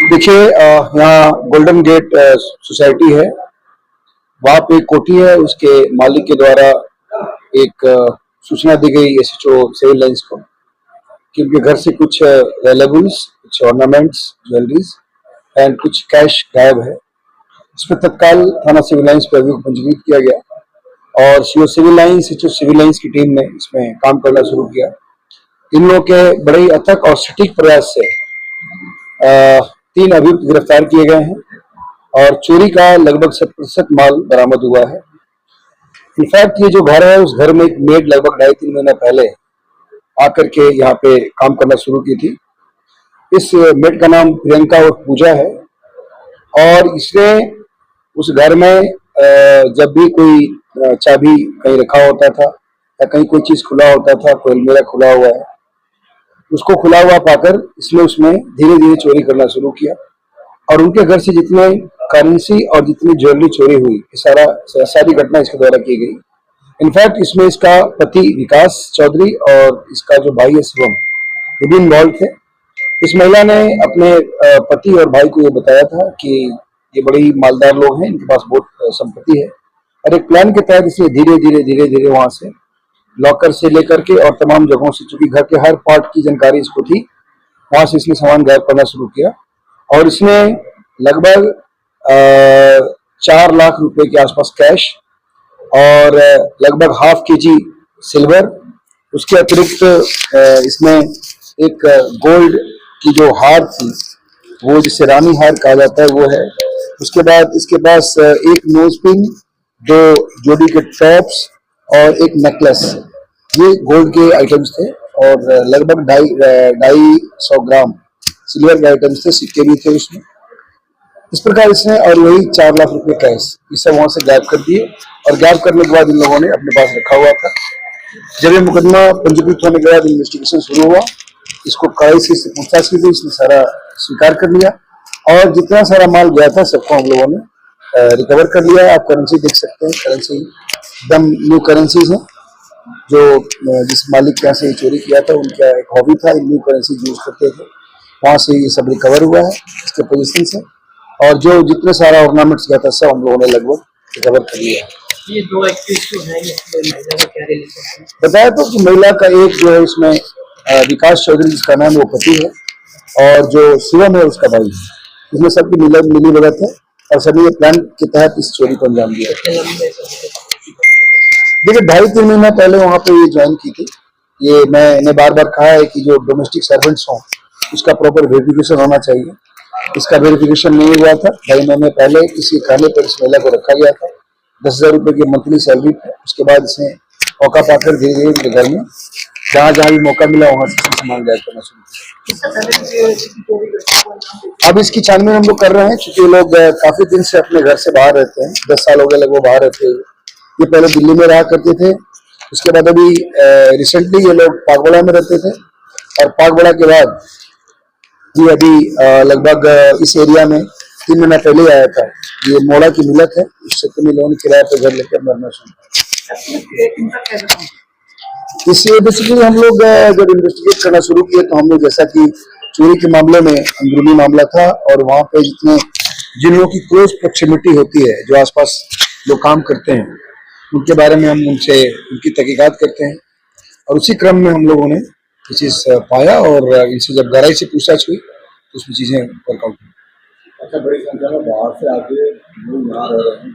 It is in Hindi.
देखिए, यहाँ गोल्डन गेट सोसाइटी है। वहाँ पे एक कोठी है, उसके मालिक के द्वारा एक सूचना दी गई एसएचओ सिविल लाइंस को कि उनके घर से कुछ वैल्यूएबल्स, कुछ ऑर्नामेंट्स, ज्वेलरीज एंड कुछ कैश गायब है। इसमें तत्काल थाना सिविल लाइंस पे अभियोग पंजीकृत किया गया और CO Civil Lines, SHO Civil Lines की टीम ने इसमें काम करना शुरू किया। इन लोगों के बड़े ही अथक और सटीक प्रयास से 3 अभियुक्त गिरफ्तार किए गए हैं और चोरी का लगभग 100% माल बरामद हुआ है। इनफैक्ट ये जो घर है, उस घर में एक मेड लगभग 2.5-3 महीना पहले आकर के यहाँ पे काम करना शुरू की थी। इस मेड का नाम प्रियंका और पूजा है और इसने उस घर में जब भी कोई चाबी कहीं रखा होता था या कहीं कोई चीज खुला होता था, कोई अलमीरा खुला हुआ है, उसको खुला हुआ पाकर इसने उसमें धीरे धीरे चोरी करना शुरू किया और उनके घर से जितने करेंसी और जितनी ज्वेलरी चोरी हुई, सारी घटना इसके द्वारा की गई। इनफैक्ट इसमें इसका पति विकास चौधरी और इसका जो भाई है शिवम, ये भी इन्वॉल्व थे। इस महिला ने अपने पति और भाई को ये बताया था कि ये बड़ी मालदार लोग हैं, इनके पास बहुत संपत्ति है और एक प्लान के तहत इसने धीरे धीरे वहां से लॉकर से लेकर के और तमाम जगहों से, चूंकि घर के हर पार्ट की जानकारी इसको थी, वहां से इसने सामान गायब करना शुरू किया और इसने लगभग 4 लाख रुपए के आसपास कैश और लगभग ½ kg सिल्वर, उसके अतिरिक्त इसमें एक गोल्ड की जो हार थी, वो जिसे रानी हार कहा जाता है, वो है। उसके बाद इसके पास एक नोज पिन, 2 जोड़ी के टॉप्स और एक नेकलेस, ये गोल्ड के आइटम्स थे और लगभग 250 ग्राम सिल्वर के आइटम्स थे, सिक्के भी थे उसमें। इस प्रकार इसने और वही 4 लाख रुपए कैश ये सब वहां से गायब कर दिए और गायब करने के बाद इन लोगों ने अपने पास रखा हुआ था। जब ये मुकदमा पंजीकृत होने के बाद इन्वेस्टिगेशन शुरू हुआ, इसको कड़ाई से पूछताछ की गई, इसने सारा स्वीकार कर लिया और जितना सारा माल गया था सबको हम लोगों ने रिकवर कर लिया है। आप करेंसी देख सकते हैं, करेंसी एकदम न्यू करेंसीज है। जो जिस मालिक के यहाँ से चोरी किया था, उनका एक हॉबी था, न्यू करेंसी यूज करते थे, वहां से ये सब रिकवर हुआ है इसके पोजीशन से। और जो जितने सारा ऑर्नामेंट्स गया था सब हम लोगों ने लगभग रिकवर कर लिया है। ये 2 एक्यूज हैं, इसमें महिला का क्या रिलेशन है? बताया तो कि महिला का एक जो है इसमें विकास चौधरी जिसका नाम वो पति है और जो शिवम है उसका भाई है। इसमें सबकी मिली भगत है और सभी प्लान के तहत इस चोरी को अंजाम दिया। देखिए, 2.5-3 महीना पहले वहां पे ये ज्वाइन की थी। ये मैंने बार बार कहा है कि जो डोमेस्टिक सर्वेंट्स हों उसका प्रॉपर वेरिफिकेशन होना चाहिए। इसका वेरिफिकेशन नहीं हुआ था। 2.5 महीने पहले किसी खाने पर इस महिला को रखा गया था, 10,000 रुपए की मंथली सैलरी है। उसके बाद इसने मौका पाकर धीरे धीरे घर में जहाँ जहाँ भी मौका मिला वहां से सामान गायब करना शुरू किया। अब इसकी छानबीन हम लोग कर रहे हैं, क्योंकि लोग काफी दिन से अपने घर से बाहर रहते हैं। 10 साल हो गए लगभग बाहर रहते हैं। ये पहले दिल्ली में रहा करते थे, उसके बाद अभी रिसेंटली ये लोग पागवाड़ा में रहते थे और पागवाड़ा के बाद ये अभी लगभग इस एरिया में 3 महीना पहले आया था। ये मोड़ा की मिलत है, इस क्षेत्र में लोगों ने किराए पर घर लेकर मरना शुरू। इसलिए बेसिकली हम लोग जब इन्वेस्टिगेट करना शुरू किए तो हम लोग, जैसा कि चोरी के मामले में अंदरूनी मामला था और वहाँ पे जिन लोगों की क्लोज प्रोक्सिमिटी होती है, जो आसपास लोग काम करते हैं, उनके बारे में हम उनसे उनकी तहकीकात करते हैं और उसी क्रम में हम लोगों ने ये चीज पाया और इनसे जब गहराई से पूछताछ हुई तो उसमें चीजें वर्कआउट हुई। अच्छा, बड़ी संख्या में बाहर से आके लोग यहाँ रह रहे हैं,